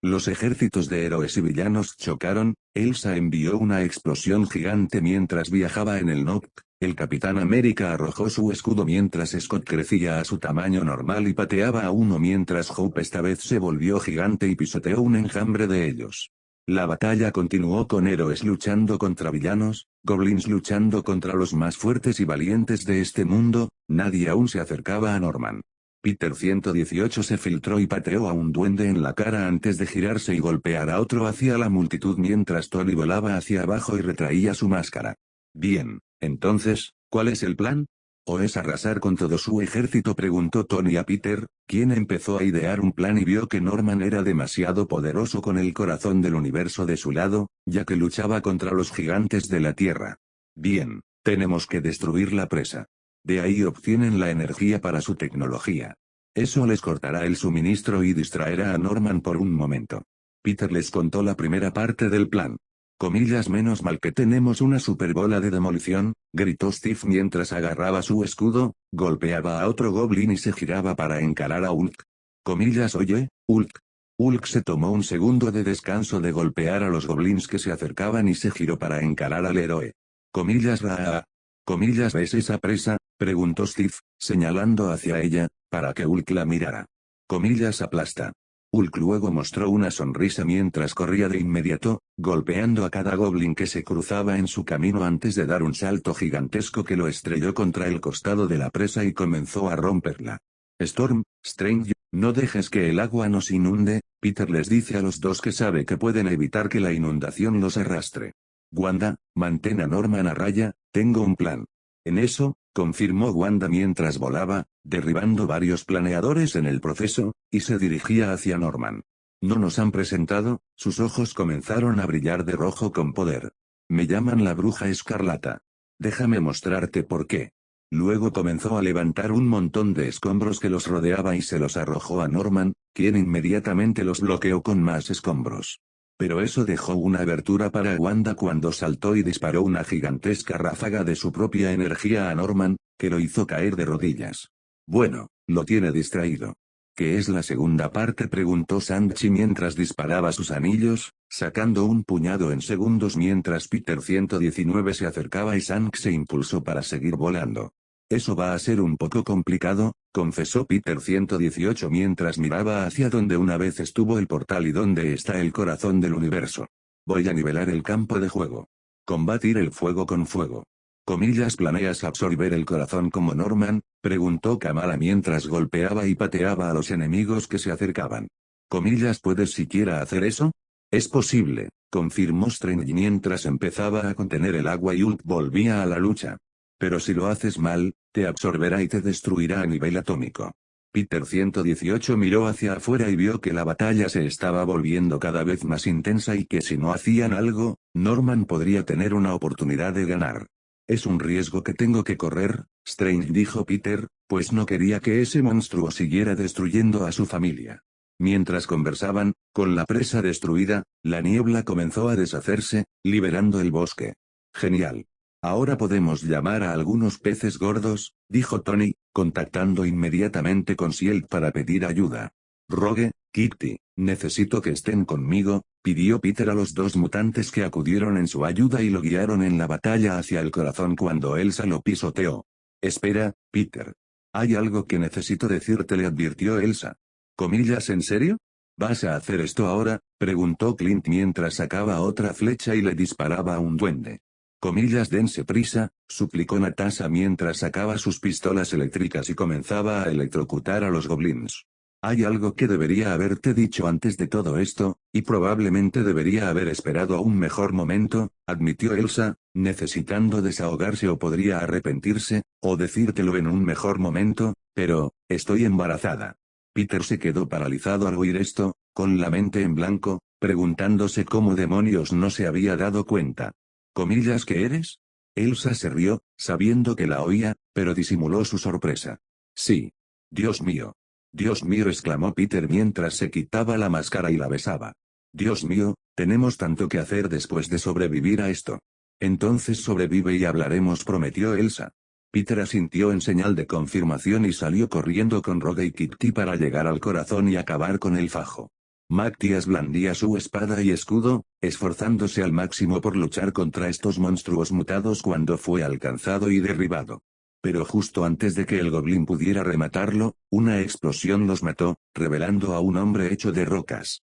Los ejércitos de héroes y villanos chocaron. Elsa envió una explosión gigante mientras viajaba en el Nock. El Capitán América arrojó su escudo mientras Scott crecía a su tamaño normal y pateaba a uno mientras Hope esta vez se volvió gigante y pisoteó un enjambre de ellos. La batalla continuó con héroes luchando contra villanos, goblins luchando contra los más fuertes y valientes de este mundo. Nadie aún se acercaba a Norman. Peter 118 se filtró y pateó a un duende en la cara antes de girarse y golpear a otro hacia la multitud mientras Tony volaba hacia abajo y retraía su máscara. Bien, entonces, ¿cuál es el plan? ¿O es arrasar con todo su ejército?, preguntó Tony a Peter, quien empezó a idear un plan y vio que Norman era demasiado poderoso con el corazón del universo de su lado, ya que luchaba contra los gigantes de la Tierra. Bien, tenemos que destruir la presa. De ahí obtienen la energía para su tecnología. Eso les cortará el suministro y distraerá a Norman por un momento. Peter les contó la primera parte del plan. Comillas, menos mal que tenemos una superbola de demolición, gritó Steve mientras agarraba su escudo, golpeaba a otro goblin y se giraba para encarar a Hulk. Comillas, oye, Hulk. Hulk se tomó un segundo de descanso de golpear a los goblins que se acercaban y se giró para encarar al héroe. Comillas, Raa. Comillas, ¿ves esa presa?, preguntó Steve, señalando hacia ella, para que Hulk la mirara. Comillas, aplasta. Hulk luego mostró una sonrisa mientras corría de inmediato, golpeando a cada goblin que se cruzaba en su camino antes de dar un salto gigantesco que lo estrelló contra el costado de la presa y comenzó a romperla. Storm, Strange, no dejes que el agua nos inunde. Peter les dice a los dos que sabe que pueden evitar que la inundación los arrastre. Wanda, mantén a Norman a raya, tengo un plan. En eso, confirmó Wanda mientras volaba, derribando varios planeadores en el proceso, y se dirigía hacia Norman. ¿No nos han presentado? Sus ojos comenzaron a brillar de rojo con poder. Me llaman la Bruja Escarlata. Déjame mostrarte por qué. Luego comenzó a levantar un montón de escombros que los rodeaba y se los arrojó a Norman, quien inmediatamente los bloqueó con más escombros. Pero eso dejó una abertura para Wanda cuando saltó y disparó una gigantesca ráfaga de su propia energía a Norman, que lo hizo caer de rodillas. Bueno, lo tiene distraído. ¿Qué es la segunda parte?, preguntó Shang-Chi mientras disparaba sus anillos, sacando un puñado en segundos mientras Peter 119 se acercaba y Shang se impulsó para seguir volando. Eso va a ser un poco complicado, confesó Peter 118 mientras miraba hacia donde una vez estuvo el portal y donde está el corazón del universo. Voy a nivelar el campo de juego. Combatir el fuego con fuego. Comillas, ¿planeas absorber el corazón como Norman?, preguntó Kamala mientras golpeaba y pateaba a los enemigos que se acercaban. Comillas, ¿puedes siquiera hacer eso? Es posible, confirmó Strange mientras empezaba a contener el agua y Hulk volvía a la lucha. Pero si lo haces mal, te absorberá y te destruirá a nivel atómico. Peter 118 miró hacia afuera y vio que la batalla se estaba volviendo cada vez más intensa y que si no hacían algo, Norman podría tener una oportunidad de ganar. Es un riesgo que tengo que correr, Strange, dijo Peter, pues no quería que ese monstruo siguiera destruyendo a su familia. Mientras conversaban, con la presa destruida, la niebla comenzó a deshacerse, liberando el bosque. Genial. Ahora podemos llamar a algunos peces gordos, dijo Tony, contactando inmediatamente con Shield para pedir ayuda. Rogue, Kitty, necesito que estén conmigo, pidió Peter a los dos mutantes que acudieron en su ayuda y lo guiaron en la batalla hacia el corazón cuando Elsa lo pisoteó. Espera, Peter. Hay algo que necesito decirte, le advirtió Elsa. Comillas, ¿en serio? ¿Vas a hacer esto ahora?, preguntó Clint mientras sacaba otra flecha y le disparaba a un duende. Comillas, dense prisa, suplicó Natasha mientras sacaba sus pistolas eléctricas y comenzaba a electrocutar a los goblins. Hay algo que debería haberte dicho antes de todo esto, y probablemente debería haber esperado a un mejor momento, admitió Elsa, necesitando desahogarse o podría arrepentirse, o decírtelo en un mejor momento, pero, estoy embarazada. Peter se quedó paralizado al oír esto, con la mente en blanco, preguntándose cómo demonios no se había dado cuenta. Comillas, ¿qué eres? Elsa se rió, sabiendo que la oía, pero disimuló su sorpresa. Sí. Dios mío, exclamó Peter mientras se quitaba la máscara y la besaba. Dios mío, tenemos tanto que hacer después de sobrevivir a esto. Entonces sobrevive y hablaremos, prometió Elsa. Peter asintió en señal de confirmación y salió corriendo con Rogue y Kitty para llegar al corazón y acabar con el fajo. Matías blandía su espada y escudo, esforzándose al máximo por luchar contra estos monstruos mutados cuando fue alcanzado y derribado. Pero justo antes de que el goblin pudiera rematarlo, una explosión los mató, revelando a un hombre hecho de rocas.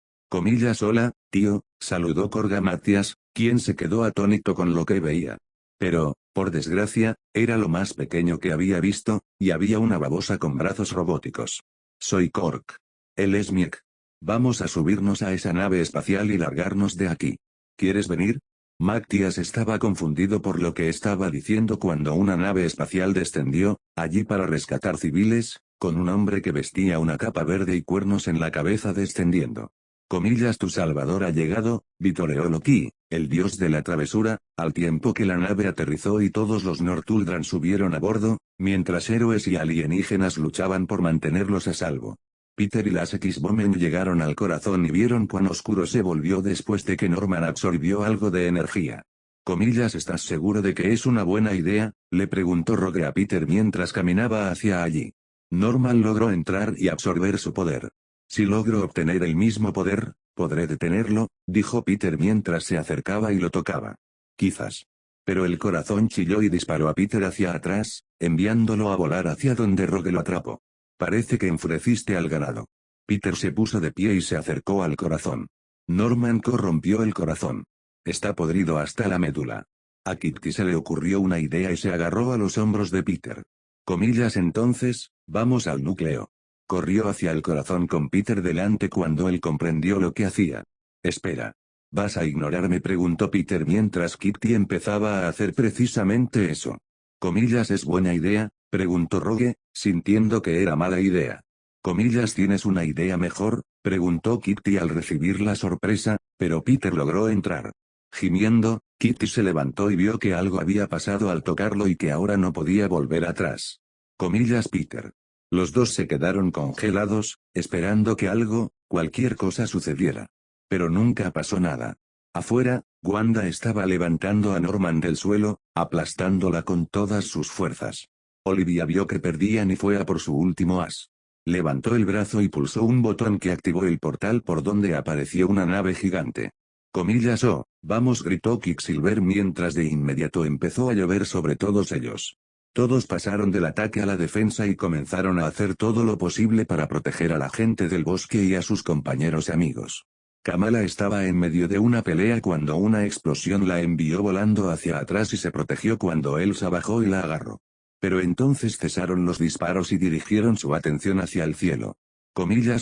Hola, tío, saludó Korga Matías, quien se quedó atónito con lo que veía. Pero, por desgracia, era lo más pequeño que había visto, y había una babosa con brazos robóticos. Soy Korg. Él es Miek. Vamos a subirnos a esa nave espacial y largarnos de aquí. ¿Quieres venir? Matías estaba confundido por lo que estaba diciendo cuando una nave espacial descendió, allí para rescatar civiles, con un hombre que vestía una capa verde y cuernos en la cabeza descendiendo. Tu salvador ha llegado, vitoreó Loki, el dios de la travesura, al tiempo que la nave aterrizó y todos los Northuldran subieron a bordo, mientras héroes y alienígenas luchaban por mantenerlos a salvo. Peter y las X-Bomen llegaron al corazón y vieron cuán oscuro se volvió después de que Norman absorbió algo de energía. ¿Estás seguro de que es una buena idea?, le preguntó Rogue a Peter mientras caminaba hacia allí. Norman logró entrar y absorber su poder. Si logro obtener el mismo poder, podré detenerlo, dijo Peter mientras se acercaba y lo tocaba. Quizás. Pero el corazón chilló y disparó a Peter hacia atrás, enviándolo a volar hacia donde Rogue lo atrapó. Parece que enfureciste al ganado. Peter se puso de pie y se acercó al corazón. Norman corrompió el corazón. Está podrido hasta la médula. A Kitty se le ocurrió una idea y se agarró a los hombros de Peter. Entonces, vamos al núcleo. Corrió hacia el corazón con Peter delante cuando él comprendió lo que hacía. Espera. ¿Vas a ignorarme?, preguntó Peter mientras Kitty empezaba a hacer precisamente eso. ¿Es buena idea?, preguntó Rogue, sintiendo que era mala idea. ¿Tienes una idea mejor?, preguntó Kitty al recibir la sorpresa, pero Peter logró entrar. Gimiendo, Kitty se levantó y vio que algo había pasado al tocarlo y que ahora no podía volver atrás. Peter. Los dos se quedaron congelados, esperando que algo, cualquier cosa sucediera. Pero nunca pasó nada. Afuera, Wanda estaba levantando a Norman del suelo, aplastándola con todas sus fuerzas. Olivia vio que perdían y fue a por su último as. Levantó el brazo y pulsó un botón que activó el portal por donde apareció una nave gigante. Vamos, gritó Quicksilver mientras de inmediato empezó a llover sobre todos ellos. Todos pasaron del ataque a la defensa y comenzaron a hacer todo lo posible para proteger a la gente del bosque y a sus compañeros y amigos. Kamala estaba en medio de una pelea cuando una explosión la envió volando hacia atrás y se protegió cuando Elsa bajó y la agarró. Pero entonces cesaron los disparos y dirigieron su atención hacia el cielo.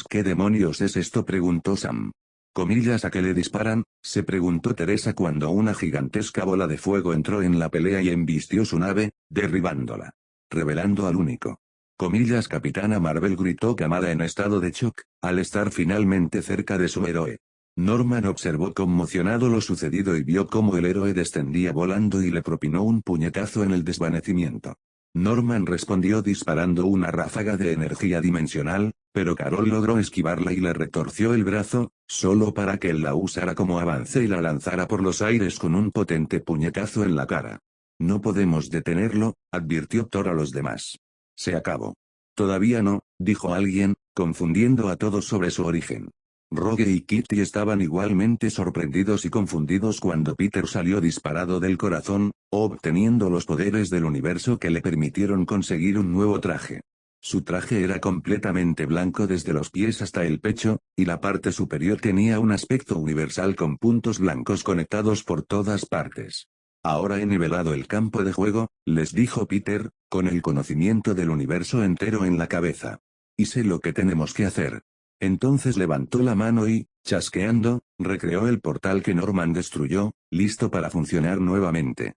¿Qué demonios es esto?, preguntó Sam. ¿A qué le disparan?, se preguntó Teresa cuando una gigantesca bola de fuego entró en la pelea y embistió su nave, derribándola. Revelando al único. Capitana Marvel, gritó Kamala en estado de shock, al estar finalmente cerca de su héroe. Norman observó conmocionado lo sucedido y vio cómo el héroe descendía volando y le propinó un puñetazo en el desvanecimiento. Norman respondió disparando una ráfaga de energía dimensional, pero Carol logró esquivarla y le retorció el brazo, solo para que él la usara como avance y la lanzara por los aires con un potente puñetazo en la cara. No podemos detenerlo, advirtió Thor a los demás. Se acabó. Todavía no, dijo alguien, confundiendo a todos sobre su origen. Rogue y Kitty estaban igualmente sorprendidos y confundidos cuando Peter salió disparado del corazón, obteniendo los poderes del universo que le permitieron conseguir un nuevo traje. Su traje era completamente blanco desde los pies hasta el pecho, y la parte superior tenía un aspecto universal con puntos blancos conectados por todas partes. Ahora he nivelado el campo de juego, les dijo Peter, con el conocimiento del universo entero en la cabeza. Y sé lo que tenemos que hacer. Entonces levantó la mano y, chasqueando, recreó el portal que Norman destruyó, listo para funcionar nuevamente.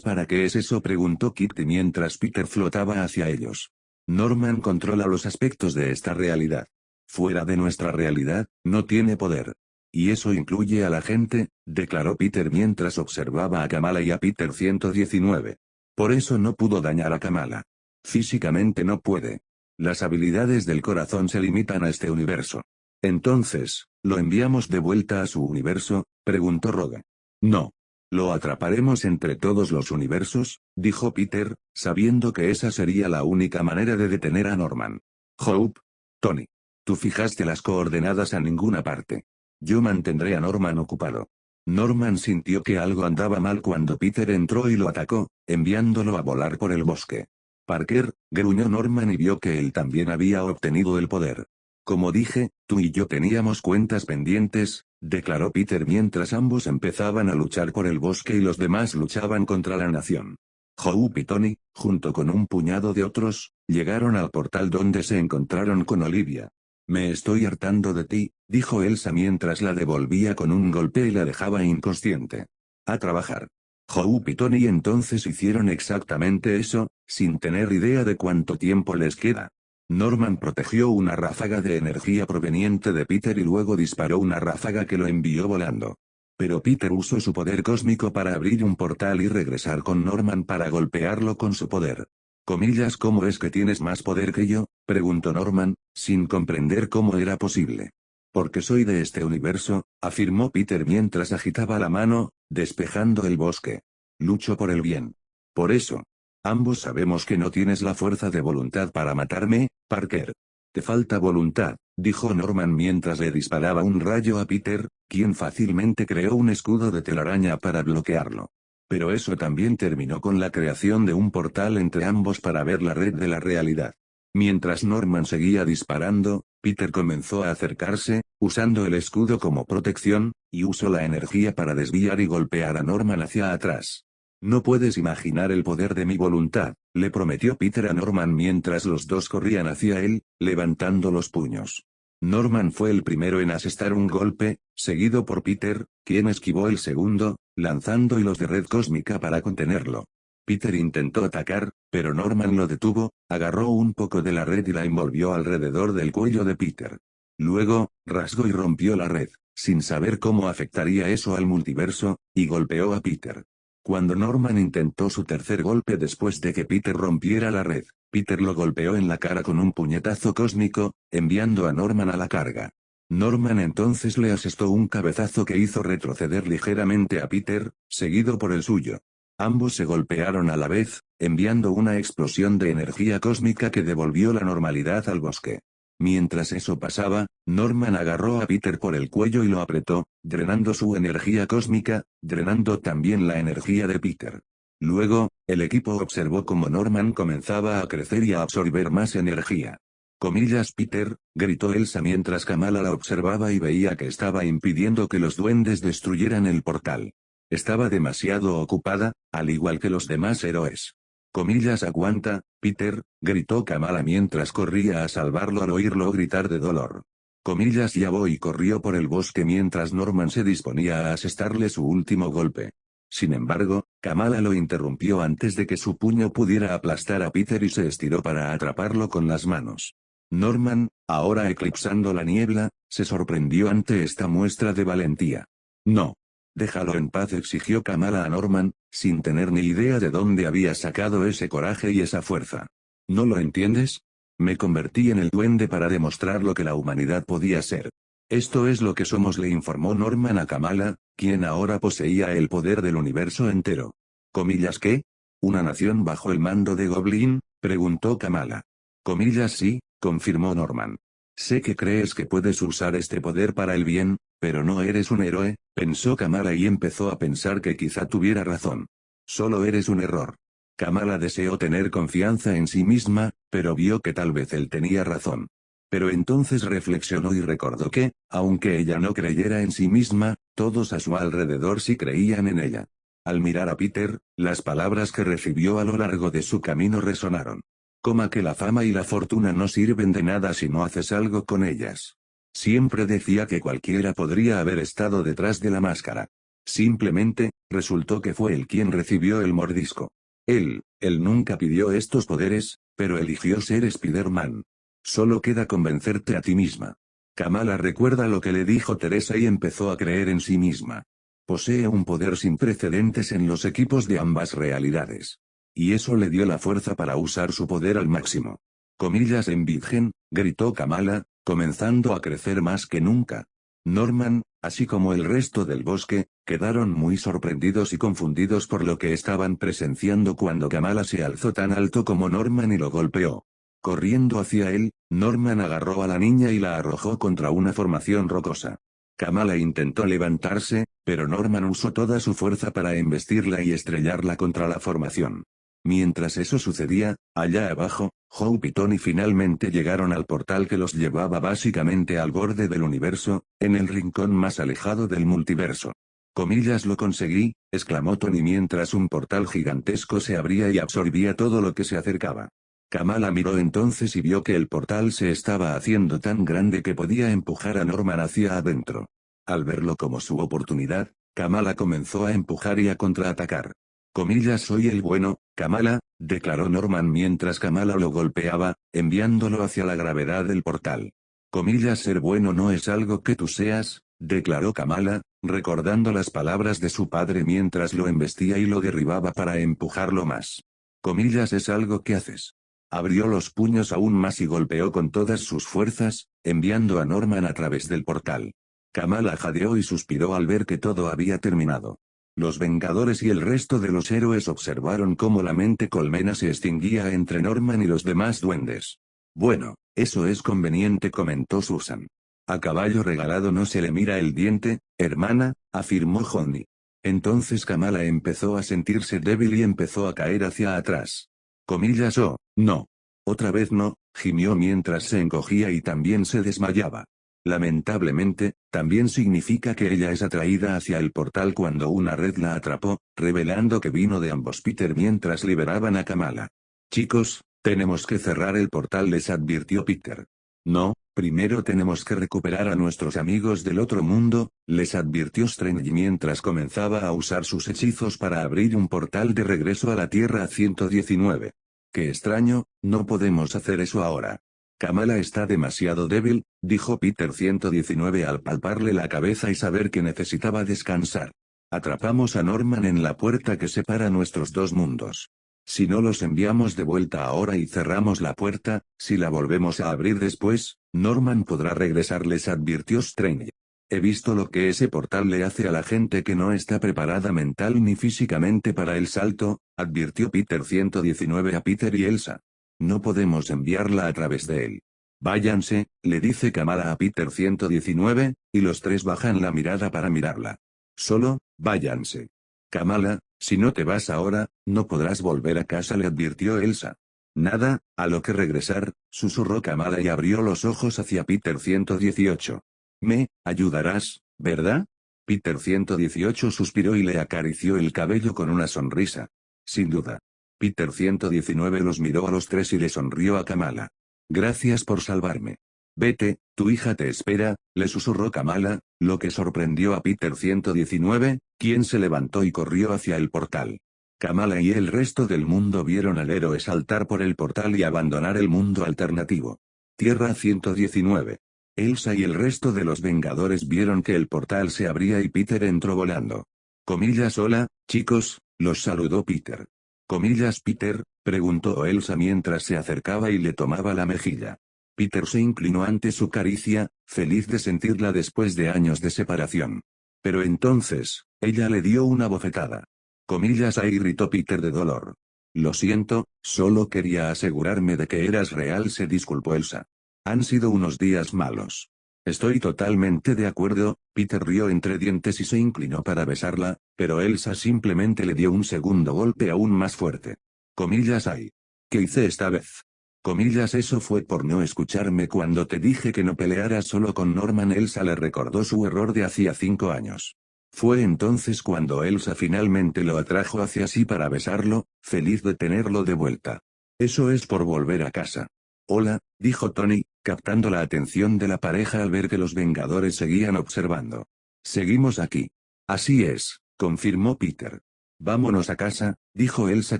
¿Para qué es eso?, preguntó Kitty mientras Peter flotaba hacia ellos. Norman controla los aspectos de esta realidad. Fuera de nuestra realidad, no tiene poder. Y eso incluye a la gente, declaró Peter mientras observaba a Kamala y a Peter 119. Por eso no pudo dañar a Kamala. Físicamente no puede. Las habilidades del corazón se limitan a este universo. Entonces, ¿lo enviamos de vuelta a su universo?, preguntó Rogue. No. Lo atraparemos entre todos los universos, dijo Peter, sabiendo que esa sería la única manera de detener a Norman. Hope, Tony. Tú fijaste las coordenadas a ninguna parte. Yo mantendré a Norman ocupado. Norman sintió que algo andaba mal cuando Peter entró y lo atacó, enviándolo a volar por el bosque. Parker, gruñó Norman y vio que él también había obtenido el poder. Como dije, tú y yo teníamos cuentas pendientes, declaró Peter mientras ambos empezaban a luchar por el bosque y los demás luchaban contra la nación. Hope y Tony, junto con un puñado de otros, llegaron al portal donde se encontraron con Olivia. Me estoy hartando de ti, dijo Elsa mientras la devolvía con un golpe y la dejaba inconsciente. A trabajar. Hope y Tony entonces hicieron exactamente eso, sin tener idea de cuánto tiempo les queda. Norman protegió una ráfaga de energía proveniente de Peter y luego disparó una ráfaga que lo envió volando. Pero Peter usó su poder cósmico para abrir un portal y regresar con Norman para golpearlo con su poder. Comillas, ¿cómo es que tienes más poder que yo?, preguntó Norman, sin comprender cómo era posible. Porque soy de este universo, afirmó Peter mientras agitaba la mano, despejando el bosque. Lucho por el bien. Por eso. Ambos sabemos que no tienes la fuerza de voluntad para matarme, Parker. Te falta voluntad, dijo Norman mientras le disparaba un rayo a Peter, quien fácilmente creó un escudo de telaraña para bloquearlo. Pero eso también terminó con la creación de un portal entre ambos para ver la red de la realidad. Mientras Norman seguía disparando, Peter comenzó a acercarse, usando el escudo como protección, y usó la energía para desviar y golpear a Norman hacia atrás. No puedes imaginar el poder de mi voluntad, le prometió Peter a Norman mientras los dos corrían hacia él, levantando los puños. Norman fue el primero en asestar un golpe, seguido por Peter, quien esquivó el segundo, lanzando hilos de red cósmica para contenerlo. Peter intentó atacar, pero Norman lo detuvo, agarró un poco de la red y la envolvió alrededor del cuello de Peter. Luego, rasgó y rompió la red, sin saber cómo afectaría eso al multiverso, y golpeó a Peter. Cuando Norman intentó su tercer golpe después de que Peter rompiera la red, Peter lo golpeó en la cara con un puñetazo cósmico, enviando a Norman a la carga. Norman entonces le asestó un cabezazo que hizo retroceder ligeramente a Peter, seguido por el suyo. Ambos se golpearon a la vez, enviando una explosión de energía cósmica que devolvió la normalidad al bosque. Mientras eso pasaba, Norman agarró a Peter por el cuello y lo apretó, drenando su energía cósmica, drenando también la energía de Peter. Luego, el equipo observó cómo Norman comenzaba a crecer y a absorber más energía. Comillas, Peter, gritó Elsa mientras Kamala la observaba y veía que estaba impidiendo que los duendes destruyeran el portal. Estaba demasiado ocupada, al igual que los demás héroes. Comillas, aguanta, Peter, gritó Kamala mientras corría a salvarlo al oírlo gritar de dolor. Comillas, ya voy, corrió por el bosque mientras Norman se disponía a asestarle su último golpe. Sin embargo, Kamala lo interrumpió antes de que su puño pudiera aplastar a Peter y se estiró para atraparlo con las manos. Norman, ahora eclipsando la niebla, se sorprendió ante esta muestra de valentía. No. Déjalo en paz, exigió Kamala a Norman, sin tener ni idea de dónde había sacado ese coraje y esa fuerza. ¿No lo entiendes? Me convertí en el duende para demostrar lo que la humanidad podía ser. Esto es lo que somos, le informó Norman a Kamala, quien ahora poseía el poder del universo entero. ¿Comillas qué? ¿Una nación bajo el mando de Goblin?, preguntó Kamala. Comillas sí, confirmó Norman. Sé que crees que puedes usar este poder para el bien, pero no eres un héroe, pensó Kamala y empezó a pensar que quizá tuviera razón. Solo eres un error. Kamala deseó tener confianza en sí misma, pero vio que tal vez él tenía razón. Pero entonces reflexionó y recordó que, aunque ella no creyera en sí misma, todos a su alrededor sí creían en ella. Al mirar a Peter, las palabras que recibió a lo largo de su camino resonaron. Coma que la fama y la fortuna no sirven de nada si no haces algo con ellas. Siempre decía que cualquiera podría haber estado detrás de la máscara. Simplemente, resultó que fue él quien recibió el mordisco. Él nunca pidió estos poderes, pero eligió ser Spider-Man. Solo queda convencerte a ti misma. Kamala recuerda lo que le dijo Teresa y empezó a creer en sí misma. Posee un poder sin precedentes en los equipos de ambas realidades. Y eso le dio la fuerza para usar su poder al máximo. Comillas en virgen, gritó Kamala, comenzando a crecer más que nunca. Norman, así como el resto del bosque, quedaron muy sorprendidos y confundidos por lo que estaban presenciando cuando Kamala se alzó tan alto como Norman y lo golpeó. Corriendo hacia él, Norman agarró a la niña y la arrojó contra una formación rocosa. Kamala intentó levantarse, pero Norman usó toda su fuerza para embestirla y estrellarla contra la formación. Mientras eso sucedía, allá abajo, Hope y Tony finalmente llegaron al portal que los llevaba básicamente al borde del universo, en el rincón más alejado del multiverso. Comillas, lo conseguí, exclamó Tony mientras un portal gigantesco se abría y absorbía todo lo que se acercaba. Kamala miró entonces y vio que el portal se estaba haciendo tan grande que podía empujar a Norman hacia adentro. Al verlo como su oportunidad, Kamala comenzó a empujar y a contraatacar. Comillas, soy el bueno, Kamala, declaró Norman mientras Kamala lo golpeaba, enviándolo hacia la gravedad del portal. Comillas, ser bueno no es algo que tú seas, declaró Kamala, recordando las palabras de su padre mientras lo embestía y lo derribaba para empujarlo más. Comillas, es algo que haces. Abrió los puños aún más y golpeó con todas sus fuerzas, enviando a Norman a través del portal. Kamala jadeó y suspiró al ver que todo había terminado. Los Vengadores y el resto de los héroes observaron cómo la mente colmena se extinguía entre Norman y los demás duendes. Bueno, eso es conveniente, comentó Susan. A caballo regalado no se le mira el diente, hermana, afirmó Johnny. Entonces Kamala empezó a sentirse débil y empezó a caer hacia atrás. Comillas, oh, no. Otra vez no, gimió mientras se encogía y también se desmayaba. Lamentablemente, también significa que ella es atraída hacia el portal cuando una red la atrapó, revelando que vino de ambos Peter mientras liberaban a Kamala. Chicos, tenemos que cerrar el portal, les advirtió Peter. No, primero tenemos que recuperar a nuestros amigos del otro mundo, les advirtió Strange mientras comenzaba a usar sus hechizos para abrir un portal de regreso a la Tierra 119. Qué extraño, no podemos hacer eso ahora. Kamala está demasiado débil, dijo Peter 119 al palparle la cabeza y saber que necesitaba descansar. Atrapamos a Norman en la puerta que separa nuestros dos mundos. Si no los enviamos de vuelta ahora y cerramos la puerta, si la volvemos a abrir después, Norman podrá regresar, les advirtió Strange. He visto lo que ese portal le hace a la gente que no está preparada mental ni físicamente para el salto, advirtió Peter 119 a Peter y Elsa. No podemos enviarla a través de él. Váyanse, le dice Kamala a Peter 119, y los tres bajan la mirada para mirarla. Solo, váyanse. Kamala, si no te vas ahora, no podrás volver a casa, le advirtió Elsa. Nada, a lo que regresar, susurró Kamala y abrió los ojos hacia Peter 118. Me ayudarás, ¿verdad? Peter 118 suspiró y le acarició el cabello con una sonrisa. Sin duda. Peter 119 los miró a los tres y le sonrió a Kamala. Gracias por salvarme. Vete, tu hija te espera, le susurró Kamala, lo que sorprendió a Peter 119, quien se levantó y corrió hacia el portal. Kamala y el resto del mundo vieron al héroe saltar por el portal y abandonar el mundo alternativo. Tierra 119. Elsa y el resto de los Vengadores vieron que el portal se abría y Peter entró volando. Comillas, hola, chicos, los saludó Peter. Comillas, Peter, preguntó Elsa mientras se acercaba y le tomaba la mejilla. Peter se inclinó ante su caricia, feliz de sentirla después de años de separación. Pero entonces, ella le dio una bofetada. Comillas, ahí gritó Peter de dolor. Lo siento, solo quería asegurarme de que eras real, se disculpó Elsa. Han sido unos días malos. Estoy totalmente de acuerdo, Peter rió entre dientes y se inclinó para besarla, pero Elsa simplemente le dio un segundo golpe aún más fuerte. Comillas, ay. ¿Qué hice esta vez? Comillas, eso fue por no escucharme cuando te dije que no pelearas solo con Norman. Elsa le recordó su error de hacía 5 años. Fue entonces cuando Elsa finalmente lo atrajo hacia sí para besarlo, feliz de tenerlo de vuelta. Eso es por volver a casa. Hola, dijo Tony, captando la atención de la pareja al ver que los Vengadores seguían observando. Seguimos aquí. Así es, confirmó Peter. Vámonos a casa, dijo Elsa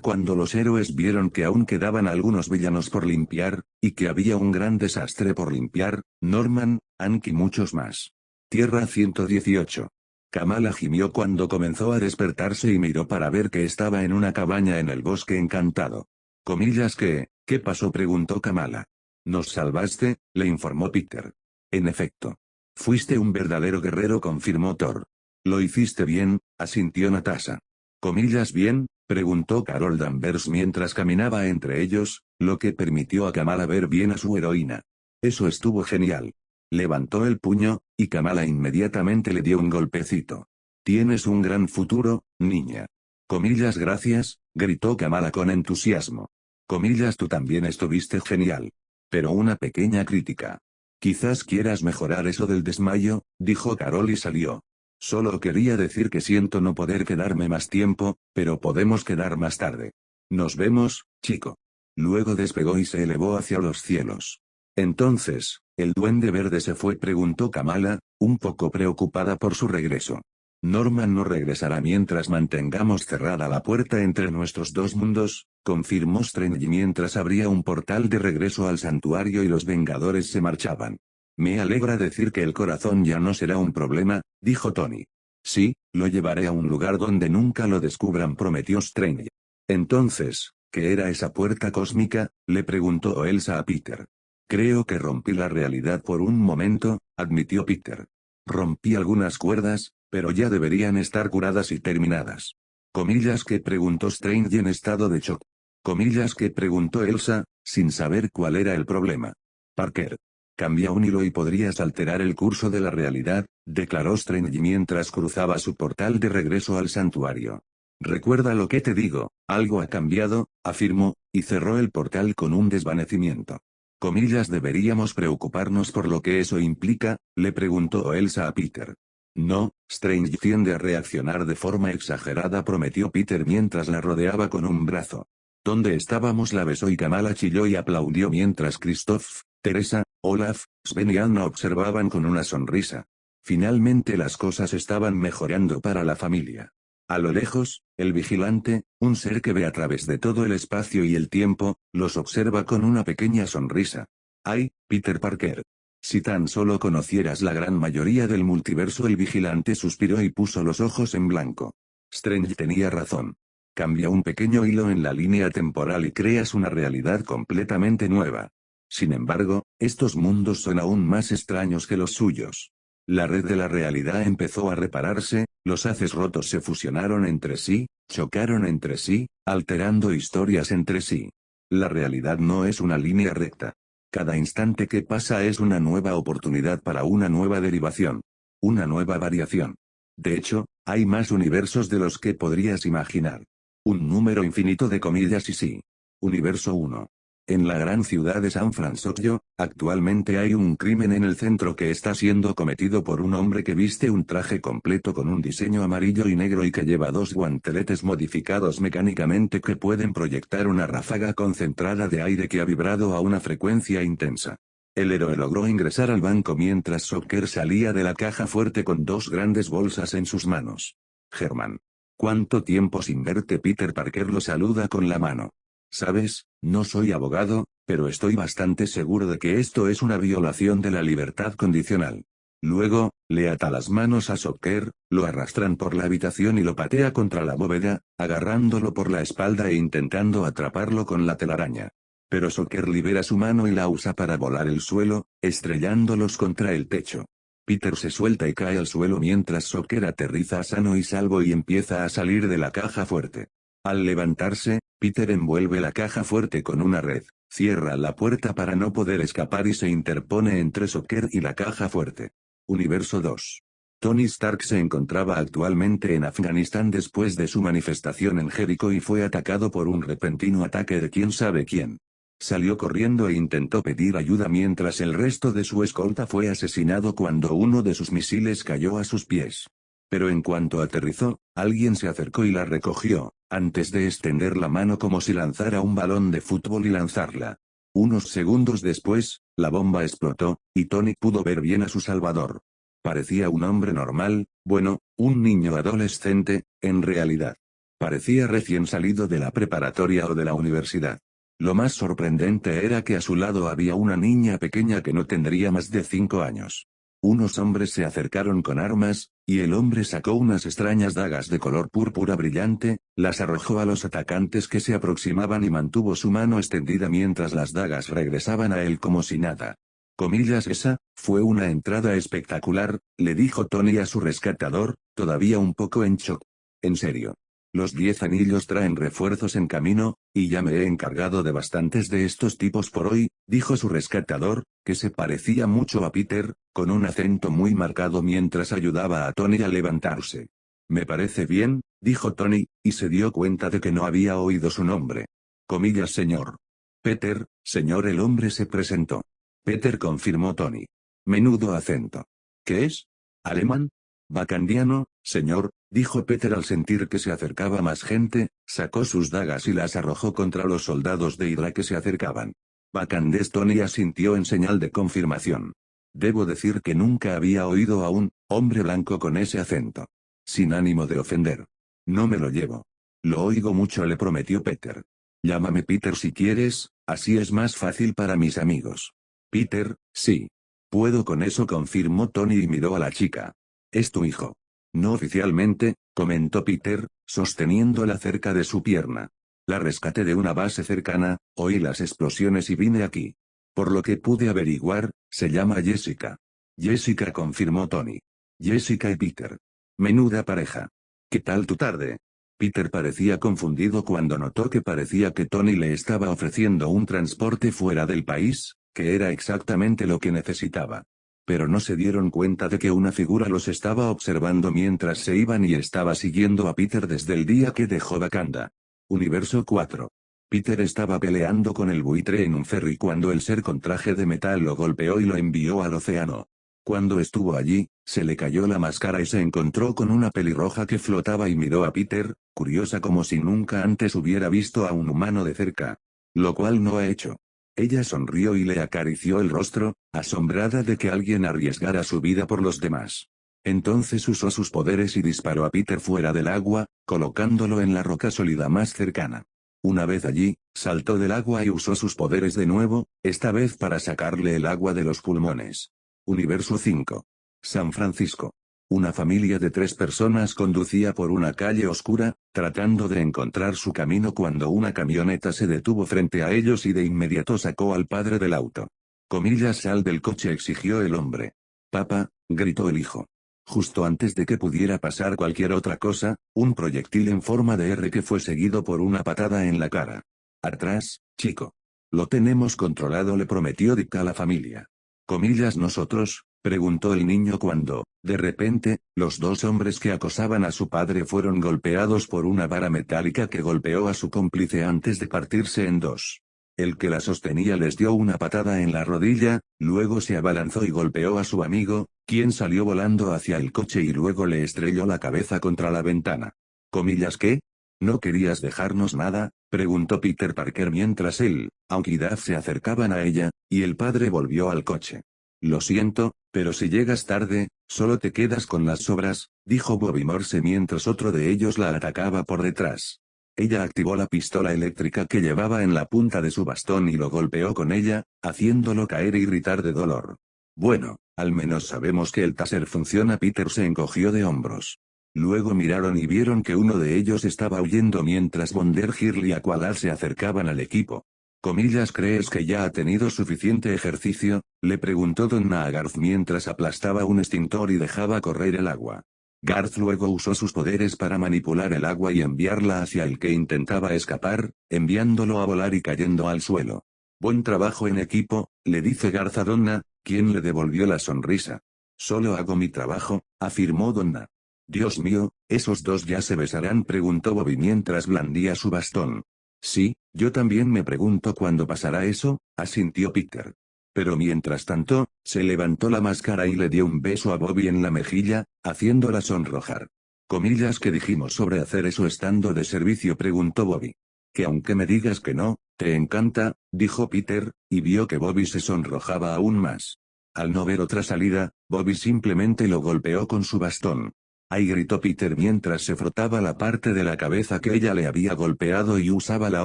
cuando los héroes vieron que aún quedaban algunos villanos por limpiar, y que había un gran desastre por limpiar, Norman, Hank y muchos más. Tierra 118. Kamala gimió cuando comenzó a despertarse y miró para ver que estaba en una cabaña en el bosque encantado. Comillas, ¿qué pasó?, preguntó Kamala. Nos salvaste, le informó Peter. En efecto. Fuiste un verdadero guerrero, confirmó Thor. Lo hiciste bien, asintió Natasha. Comillas, bien, preguntó Carol Danvers mientras caminaba entre ellos, lo que permitió a Kamala ver bien a su heroína. Eso estuvo genial. Levantó el puño, y Kamala inmediatamente le dio un golpecito. Tienes un gran futuro, niña. Comillas gracias, gritó Kamala con entusiasmo. Comillas tú también estuviste genial. Pero una pequeña crítica. Quizás quieras mejorar eso del desmayo, dijo Carol y salió. Solo quería decir que siento no poder quedarme más tiempo, pero podemos quedar más tarde. Nos vemos, chico. Luego despegó y se elevó hacia los cielos. Entonces, ¿el duende verde se fue?, preguntó Kamala, un poco preocupada por su regreso. Norman no regresará mientras mantengamos cerrada la puerta entre nuestros dos mundos, confirmó Strange mientras abría un portal de regreso al santuario y los Vengadores se marchaban. Me alegra decir que el corazón ya no será un problema, dijo Tony. Sí, lo llevaré a un lugar donde nunca lo descubran, prometió Strange. Entonces, ¿qué era esa puerta cósmica?, le preguntó Elsa a Peter. Creo que rompí la realidad por un momento, admitió Peter. Rompí algunas cuerdas, pero ya deberían estar curadas y terminadas. Comillas que preguntó Strange en estado de shock. Comillas que preguntó Elsa, sin saber cuál era el problema. Parker. Cambia un hilo y podrías alterar el curso de la realidad, declaró Strange mientras cruzaba su portal de regreso al santuario. Recuerda lo que te digo, algo ha cambiado, afirmó, y cerró el portal con un desvanecimiento. Comillas deberíamos preocuparnos por lo que eso implica, le preguntó Elsa a Peter. No, Strange tiende a reaccionar de forma exagerada, prometió Peter mientras la rodeaba con un brazo. ¿Dónde estábamos?, la besó y Kamala chilló y aplaudió mientras Christoph, Teresa, Olaf, Sven y Anna observaban con una sonrisa. Finalmente las cosas estaban mejorando para la familia. A lo lejos, el vigilante, un ser que ve a través de todo el espacio y el tiempo, los observa con una pequeña sonrisa. ¡Ay, Peter Parker! Si tan solo conocieras la gran mayoría del multiverso, el vigilante suspiró y puso los ojos en blanco. Strange tenía razón. Cambia un pequeño hilo en la línea temporal y creas una realidad completamente nueva. Sin embargo, estos mundos son aún más extraños que los suyos. La red de la realidad empezó a repararse, los haces rotos se fusionaron entre sí, chocaron entre sí, alterando historias entre sí. La realidad no es una línea recta. Cada instante que pasa es una nueva oportunidad para una nueva derivación. Una nueva variación. De hecho, hay más universos de los que podrías imaginar. Un número infinito de comillas y sí. Universo 1. En la gran ciudad de San Francisco, actualmente hay un crimen en el centro que está siendo cometido por un hombre que viste un traje completo con un diseño amarillo y negro y que lleva dos guanteletes modificados mecánicamente que pueden proyectar una ráfaga concentrada de aire que ha vibrado a una frecuencia intensa. El héroe logró ingresar al banco mientras Shocker salía de la caja fuerte con dos grandes bolsas en sus manos. Germán. ¿Cuánto tiempo sin verte? Peter Parker lo saluda con la mano. Sabes, no soy abogado, pero estoy bastante seguro de que esto es una violación de la libertad condicional. Luego, le ata las manos a Shocker, lo arrastran por la habitación y lo patea contra la bóveda, agarrándolo por la espalda e intentando atraparlo con la telaraña. Pero Shocker libera su mano y la usa para volar el suelo, estrellándolos contra el techo. Peter se suelta y cae al suelo mientras Shocker aterriza sano y salvo y empieza a salir de la caja fuerte. Al levantarse, Peter envuelve la caja fuerte con una red, cierra la puerta para no poder escapar y se interpone entre Shocker y la caja fuerte. Universo 2. Tony Stark se encontraba actualmente en Afganistán después de su manifestación en Jericho y fue atacado por un repentino ataque de quién sabe quién. Salió corriendo e intentó pedir ayuda mientras el resto de su escolta fue asesinado cuando uno de sus misiles cayó a sus pies. Pero en cuanto aterrizó, alguien se acercó y la recogió, antes de extender la mano como si lanzara un balón de fútbol y lanzarla. Unos segundos después, la bomba explotó, y Tony pudo ver bien a su salvador. Parecía un hombre normal, bueno, un niño adolescente, en realidad. Parecía recién salido de la preparatoria o de la universidad. Lo más sorprendente era que a su lado había una niña pequeña que no tendría más de 5 años. Unos hombres se acercaron con armas, y el hombre sacó unas extrañas dagas de color púrpura brillante, las arrojó a los atacantes que se aproximaban y mantuvo su mano extendida mientras las dagas regresaban a él como si nada. Comillas, esa fue una entrada espectacular, le dijo Tony a su rescatador, todavía un poco en shock. En serio. Los 10 anillos traen refuerzos en camino, y ya me he encargado de bastantes de estos tipos por hoy, dijo su rescatador, que se parecía mucho a Peter, con un acento muy marcado mientras ayudaba a Tony a levantarse. Me parece bien, dijo Tony, y se dio cuenta de que no había oído su nombre. Comillas señor. Peter, señor el hombre se presentó. Peter confirmó Tony. Menudo acento. ¿Qué es? ¿Alemán? Vacandiano, señor, dijo Peter al sentir que se acercaba más gente, sacó sus dagas y las arrojó contra los soldados de Hydra que se acercaban. Vacandés Tony asintió en señal de confirmación. Debo decir que nunca había oído a un hombre blanco con ese acento. Sin ánimo de ofender. No me lo llevo. Lo oigo mucho, le prometió Peter. Llámame Peter si quieres, así es más fácil para mis amigos. Peter, sí. Puedo con eso, confirmó Tony y miró a la chica. Es tu hijo. No oficialmente, comentó Peter, sosteniéndola cerca de su pierna. La rescaté de una base cercana, oí las explosiones y vine aquí. Por lo que pude averiguar, se llama Jessica. Jessica, confirmó Tony. Jessica y Peter. Menuda pareja. ¿Qué tal tu tarde? Peter parecía confundido cuando notó que parecía que Tony le estaba ofreciendo un transporte fuera del país, que era exactamente lo que necesitaba. Pero no se dieron cuenta de que una figura los estaba observando mientras se iban y estaba siguiendo a Peter desde el día que dejó Wakanda. Universo 4. Peter estaba peleando con el buitre en un ferry cuando el ser con traje de metal lo golpeó y lo envió al océano. Cuando estuvo allí, se le cayó la máscara y se encontró con una pelirroja que flotaba y miró a Peter, curiosa como si nunca antes hubiera visto a un humano de cerca. Lo cual no ha hecho. Ella sonrió y le acarició el rostro, asombrada de que alguien arriesgara su vida por los demás. Entonces usó sus poderes y disparó a Peter fuera del agua, colocándolo en la roca sólida más cercana. Una vez allí, saltó del agua y usó sus poderes de nuevo, esta vez para sacarle el agua de los pulmones. Universo 5. San Francisco. Una familia de 3 personas conducía por una calle oscura, tratando de encontrar su camino cuando una camioneta se detuvo frente a ellos y de inmediato sacó al padre del auto. Comillas, sal del coche, exigió el hombre. Papá, gritó el hijo. Justo antes de que pudiera pasar cualquier otra cosa, un proyectil en forma de R que fue seguido por una patada en la cara. Atrás, chico. Lo tenemos controlado, le prometió Dick a la familia. Comillas, nosotros, preguntó el niño cuando, de repente, los 2 hombres que acosaban a su padre fueron golpeados por una vara metálica que golpeó a su cómplice antes de partirse en 2. El que la sostenía les dio una patada en la rodilla, luego se abalanzó y golpeó a su amigo, quien salió volando hacia el coche y luego le estrelló la cabeza contra la ventana. Comillas, ¿qué? ¿No querías dejarnos nada?, preguntó Peter Parker mientras él, aunque y Duff se acercaban a ella, y el padre volvió al coche. Lo siento, pero si llegas tarde, solo te quedas con las sobras, dijo Bobby Morse mientras otro de ellos la atacaba por detrás. Ella activó la pistola eléctrica que llevaba en la punta de su bastón y lo golpeó con ella, haciéndolo caer y gritar de dolor. Bueno, al menos sabemos que el taser funciona. Peter se encogió de hombros. Luego miraron y vieron que uno de ellos estaba huyendo mientras Bonder Hill y Aqualad se acercaban al equipo. Comillas, ¿crees que ya ha tenido suficiente ejercicio?, le preguntó Donna a Garth mientras aplastaba un extintor y dejaba correr el agua. Garth luego usó sus poderes para manipular el agua y enviarla hacia el que intentaba escapar, enviándolo a volar y cayendo al suelo. Buen trabajo en equipo, le dice Garth a Donna, quien le devolvió la sonrisa. Solo hago mi trabajo, afirmó Donna. Dios mío, ¿esos 2 ya se besarán?, preguntó Bobby mientras blandía su bastón. Sí, yo también me pregunto cuándo pasará eso, asintió Peter. Pero mientras tanto, se levantó la máscara y le dio un beso a Bobby en la mejilla, haciéndola sonrojar. Comillas, ¿qué dijimos sobre hacer eso estando de servicio?, preguntó Bobby. Que aunque me digas que no, te encanta, dijo Peter, y vio que Bobby se sonrojaba aún más. Al no ver otra salida, Bobby simplemente lo golpeó con su bastón. ¡Ay!, gritó Peter mientras se frotaba la parte de la cabeza que ella le había golpeado y usaba la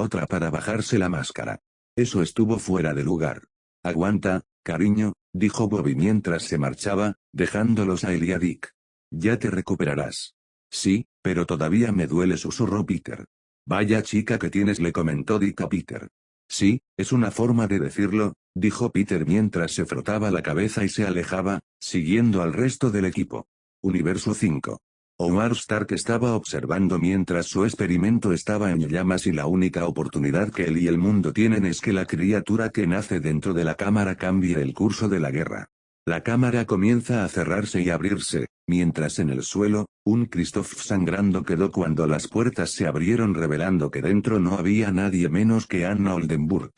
otra para bajarse la máscara. Eso estuvo fuera de lugar. Aguanta, cariño, dijo Bobby mientras se marchaba, dejándolos a él y a Dick. Ya te recuperarás. Sí, pero todavía me duele, susurró Peter. Vaya chica que tienes, le comentó Dick a Peter. Sí, es una forma de decirlo, dijo Peter mientras se frotaba la cabeza y se alejaba, siguiendo al resto del equipo. Universo 5. Omar Stark estaba observando mientras su experimento estaba en llamas y la única oportunidad que él y el mundo tienen es que la criatura que nace dentro de la cámara cambie el curso de la guerra. La cámara comienza a cerrarse y abrirse, mientras en el suelo, un Christoph sangrando quedó cuando las puertas se abrieron revelando que dentro no había nadie menos que Anna Oldenburg.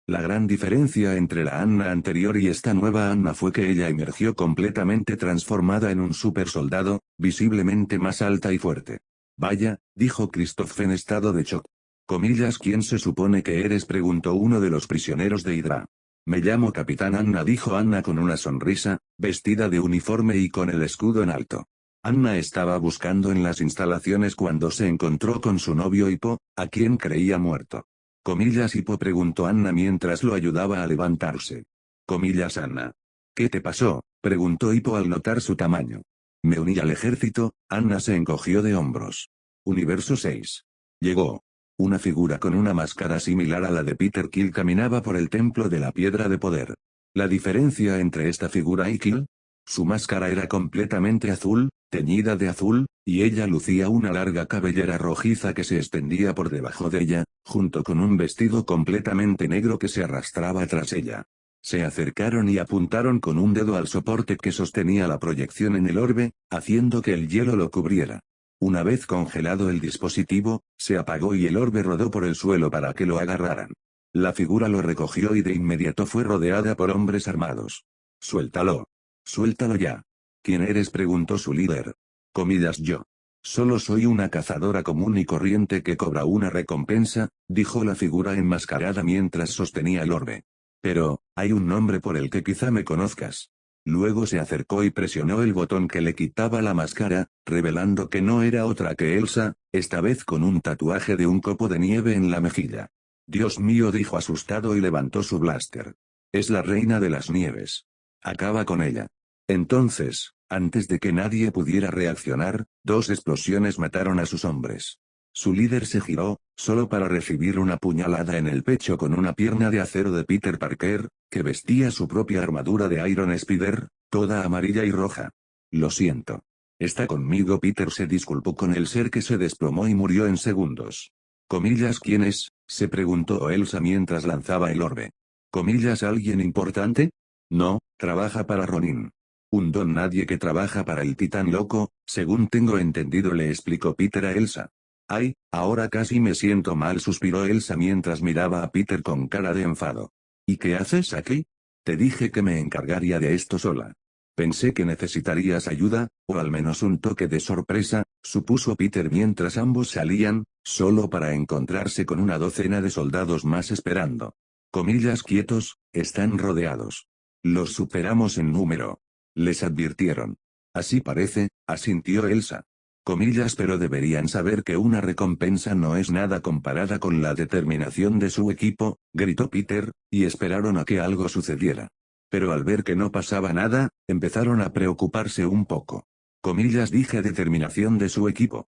La gran diferencia entre la Anna anterior y esta nueva Anna fue que ella emergió completamente transformada en un super soldado, visiblemente más alta y fuerte. Vaya, dijo Christoph en estado de shock. Comillas, ¿quién se supone que eres?, preguntó uno de los prisioneros de Hydra. Me llamo Capitán Anna, dijo Anna con una sonrisa, vestida de uniforme y con el escudo en alto. Anna estaba buscando en las instalaciones cuando se encontró con su novio Hippo, a quien creía muerto. Comillas, Hippo, preguntó Anna mientras lo ayudaba a levantarse. Comillas, Anna. ¿Qué te pasó?, preguntó Hippo al notar su tamaño. Me uní al ejército. Anna se encogió de hombros. Universo 6. Llegó. Una figura con una máscara similar a la de Peter Quill caminaba por el templo de la piedra de poder. La diferencia entre esta figura y Quill: su máscara era completamente azul, teñida de azul, y ella lucía una larga cabellera rojiza que se extendía por debajo de ella, junto con un vestido completamente negro que se arrastraba tras ella. Se acercaron y apuntaron con un dedo al soporte que sostenía la proyección en el orbe, haciendo que el hielo lo cubriera. Una vez congelado el dispositivo, se apagó y el orbe rodó por el suelo para que lo agarraran. La figura lo recogió y de inmediato fue rodeada por hombres armados. Suéltalo. Suéltalo ya. ¿Quién eres?, preguntó su líder. Comillas, yo. Solo soy una cazadora común y corriente que cobra una recompensa, dijo la figura enmascarada mientras sostenía el orbe. Pero, hay un nombre por el que quizá me conozcas. Luego se acercó y presionó el botón que le quitaba la máscara, revelando que no era otra que Elsa, esta vez con un tatuaje de un copo de nieve en la mejilla. Dios mío, dijo asustado y levantó su blaster. Es la reina de las nieves. Acaba con ella. Entonces, antes de que nadie pudiera reaccionar, 2 explosiones mataron a sus hombres. Su líder se giró, solo para recibir una puñalada en el pecho con una pierna de acero de Peter Parker, que vestía su propia armadura de Iron Spider, toda amarilla y roja. Lo siento. Está conmigo. Peter se disculpó con el ser que se desplomó y murió en segundos. Comillas, ¿quién es?, se preguntó Elsa mientras lanzaba el orbe. Comillas, ¿alguien importante? No, trabaja para Ronin. Un don nadie que trabaja para el titán loco, según tengo entendido, le explicó Peter a Elsa. Ay, ahora casi me siento mal, suspiró Elsa mientras miraba a Peter con cara de enfado. ¿Y qué haces aquí? Te dije que me encargaría de esto sola. Pensé que necesitarías ayuda, o al menos un toque de sorpresa, supuso Peter mientras ambos salían, solo para encontrarse con una docena de soldados más esperando. Comillas, quietos, están rodeados. Los superamos en número. Les advirtieron. Así parece, asintió Elsa. Comillas, pero deberían saber que una recompensa no es nada comparada con la determinación de su equipo, gritó Peter, y esperaron a que algo sucediera. Pero al ver que no pasaba nada, empezaron a preocuparse un poco. Comillas, dije determinación de su equipo.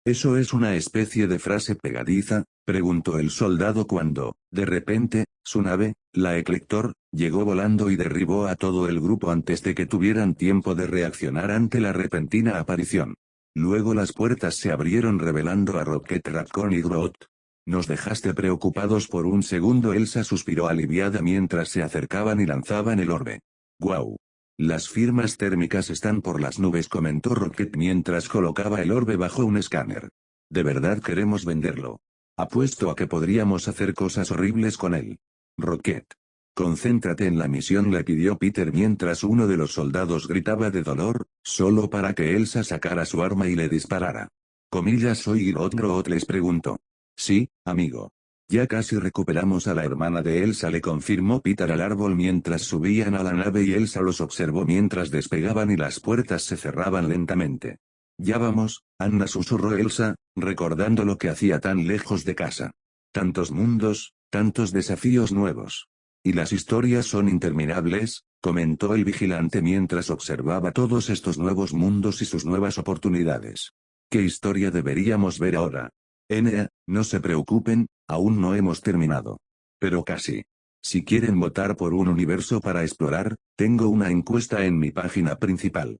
¿Eso es una especie de frase pegadiza?, preguntó el soldado cuando, de repente, su nave, la Eclector, llegó volando y derribó a todo el grupo antes de que tuvieran tiempo de reaccionar ante la repentina aparición. Luego las puertas se abrieron revelando a Rocket Raccoon y Groot. Nos dejaste preocupados por un segundo. Elsa suspiró aliviada mientras se acercaban y lanzaban el orbe. ¡Guau! Las firmas térmicas están por las nubes, comentó Rocket mientras colocaba el orbe bajo un escáner. ¿De verdad queremos venderlo? Apuesto a que podríamos hacer cosas horribles con él. Rocket. Concéntrate en la misión, le pidió Peter mientras uno de los soldados gritaba de dolor, solo para que Elsa sacara su arma y le disparara. Comillas, ¿soy Groot? Groot les preguntó. Sí, amigo. Ya casi recuperamos a la hermana de Elsa, le confirmó Peter al árbol mientras subían a la nave y Elsa los observó mientras despegaban y las puertas se cerraban lentamente. Ya vamos, Anna, susurró Elsa, recordando lo que hacía tan lejos de casa. Tantos mundos, tantos desafíos nuevos. Y las historias son interminables, comentó el vigilante mientras observaba todos estos nuevos mundos y sus nuevas oportunidades. ¿Qué historia deberíamos ver ahora? No se preocupen, aún no hemos terminado. Pero casi. Si quieren votar por un universo para explorar, tengo una encuesta en mi página principal.